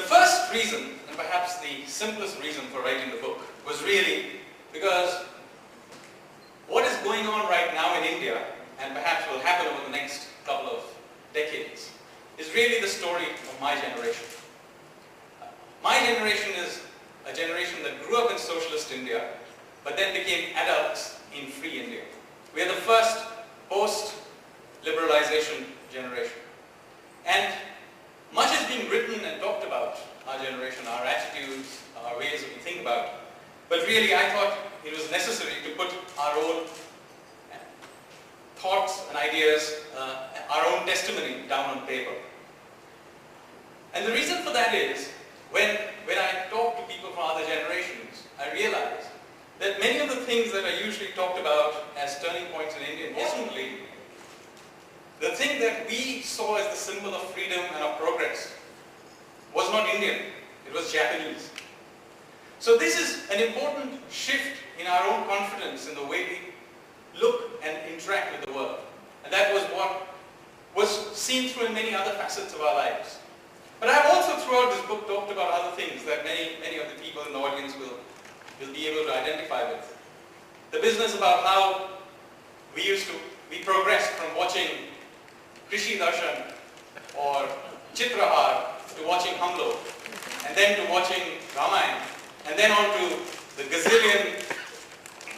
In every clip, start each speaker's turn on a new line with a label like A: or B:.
A: The first reason, and perhaps the simplest reason for writing the book, was really because what is going on right now in India, and perhaps will happen over the next couple of decades, is really the story of my generation. My generation is a generation that grew up in socialist India, but then became adults in free India. We are the first post-liberalization generation. And much is being written and talked about our generation, our attitudes, our ways that we think about. But really, I thought it was necessary to put our own thoughts and ideas, our own testimony down on paper. And the reason for that is, when I talk to people from other generations, I realize that many of the things that are usually talked about as turning points in Indian history, the thing that we saw as the symbol of freedom and of progress was not Indian, it was Japanese. So this is an important shift in our own confidence in the way we look and interact with the world. And that was what was seen through in many other facets of our lives. But I've also throughout this book talked about other things that many of the people in the audience will be able to identify with. The business about how we progressed from watching Krishi Darshan or Chitrahar to watching Hamlo, and then to watching Ramayana, and then on to the gazillion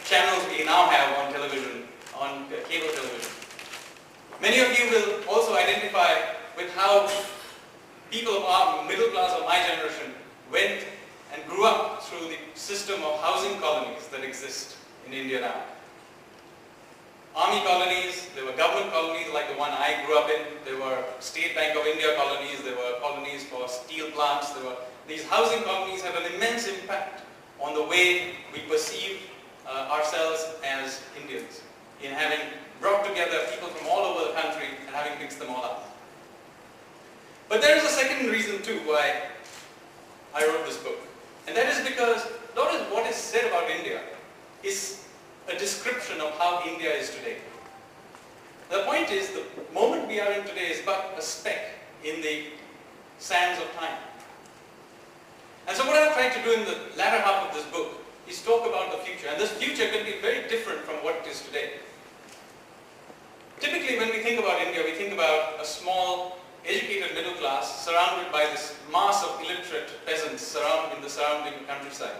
A: channels we now have on television, on cable television. Many of you will also identify with how people of our middle class of my generation went and grew up through the system of housing colonies that exist in India now. Army colonies, there were government colonies like the one I grew up in, there were State Bank of India colonies, there were colonies for steel plants, these housing colonies had an immense impact on the way we perceive ourselves as Indians, in having brought together people from all over the country and having mixed them all up. But there is a second reason too why I wrote this book. And that is because a lot of what is said about India is a description of how India is today. The point is, the moment we are in today is but a speck in the sands of time. And so what I've tried to do in the latter half of this book is talk about the future. And this future can be very different from what it is today. Typically when we think about India, we think about a small, educated middle class surrounded by this mass of illiterate peasants in the surrounding countryside.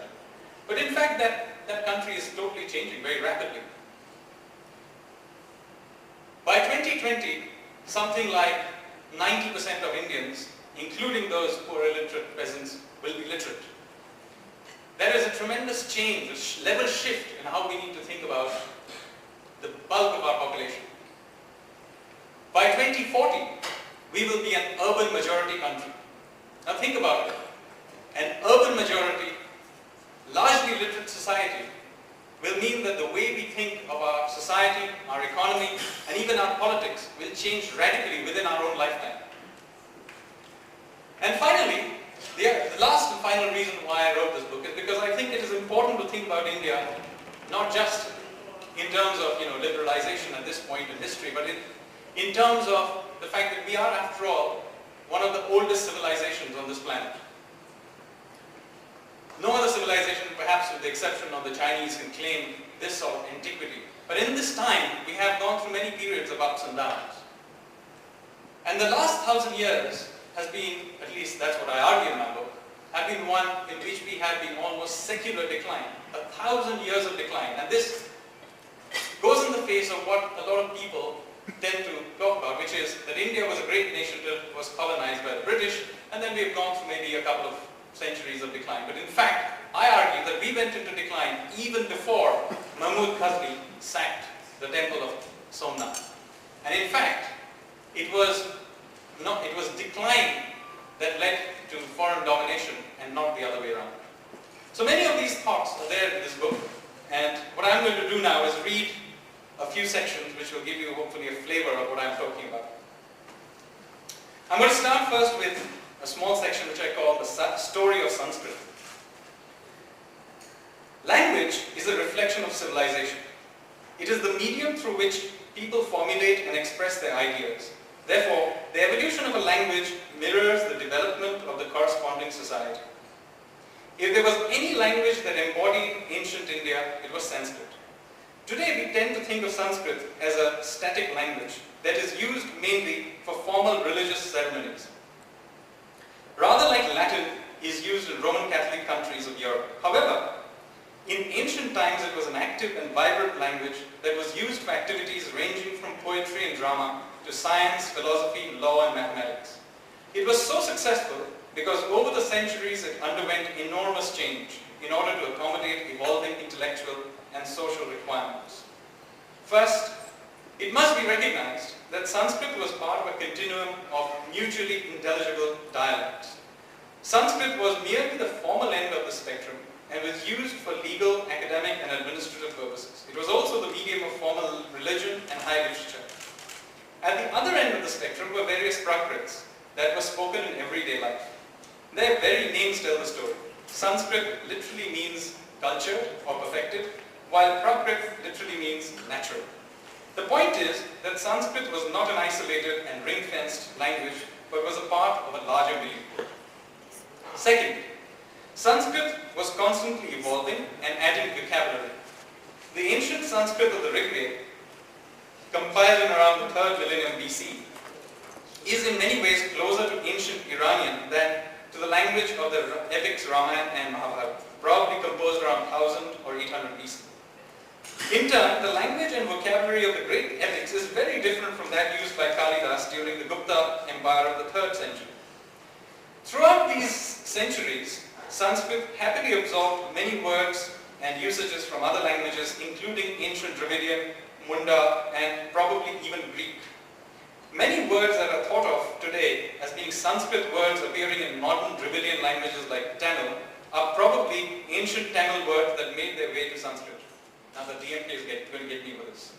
A: But in fact, that country is totally changing very rapidly. By 2020, something like 90% of Indians, including those poor illiterate peasants, will be literate. There is a tremendous change, a level shift in how we need to think about the bulk of our population. By 2040, we will be an urban majority country. Now think about it. An urban majority, largely literate society will mean that the way we think of our society, our economy, and even our politics will change radically within our own lifetime. And finally, the last and final reason why I wrote this book is because I think it is important to think about India not just in terms of liberalization at this point in history, but in terms of the fact that we are, after all, one of the oldest civilizations on this planet. No other civilization, perhaps with the exception of the Chinese, can claim this sort of antiquity. But in this time, we have gone through many periods of ups and downs. And the last 1,000 years has been, at least that's what I argue in my book, have been one in which we have been almost secular decline. 1,000 years of decline. And this goes in the face of what a lot of people tend to talk about, which is that India was a great nation that was colonized by the British, and then we have gone through maybe a couple of centuries of decline. But in fact, I argue that we went into decline even before Mahmud Ghazali sacked the temple of Somnath. And in fact, it was decline that led to foreign domination and not the other way around. So many of these thoughts are there in this book. And what I'm going to do now is read a few sections which will give you hopefully a flavor of what I'm talking about. I'm going to start first with a small section which I call the story of Sanskrit. Language is a reflection of civilization. It is the medium through which people formulate and express their ideas. Therefore, the evolution of a language mirrors the development of the corresponding society. If there was any language that embodied ancient India, it was Sanskrit. Today we tend to think of Sanskrit as a static language that is used mainly for formal religious ceremonies. Rather like Latin is used in Roman Catholic countries of Europe. However, in ancient times it was an active and vibrant language that was used for activities ranging from poetry and drama to science, philosophy, law and mathematics. It was so successful because over the centuries it underwent enormous change in order to accommodate evolving intellectual and social requirements. First, it must be recognized that Sanskrit was part of a continuum of mutually intelligible dialects. Sanskrit was merely the formal end of the spectrum and was used for legal, academic and administrative purposes. It was also the medium of formal religion and high literature. At the other end of the spectrum were various Prakrits that were spoken in everyday life. Their very names tell the story. Sanskrit literally means cultured or perfected, while Prakrit literally means natural. The point is that Sanskrit was not an isolated and ring-fenced language, but was a part of a larger belief. Second, Sanskrit was constantly evolving and adding vocabulary. The ancient Sanskrit of the Rig Veda, compiled in around the 3rd millennium BC, is in many ways closer to ancient Iranian than to the language of the epics Ramayana and Mahabharata, probably composed around 1000 or 800 BC. In turn, the language and vocabulary of the great epics is very different from that used by Kalidas during the Gupta Empire of the 3rd century. Throughout these centuries, Sanskrit happily absorbed many words and usages from other languages, including ancient Dravidian, Munda, and probably even Greek. Many words that are thought of today as being Sanskrit words appearing in modern Dravidian languages like Tamil are probably ancient Tamil words that made their way to Sanskrit. Now the DMK is going to get me for this.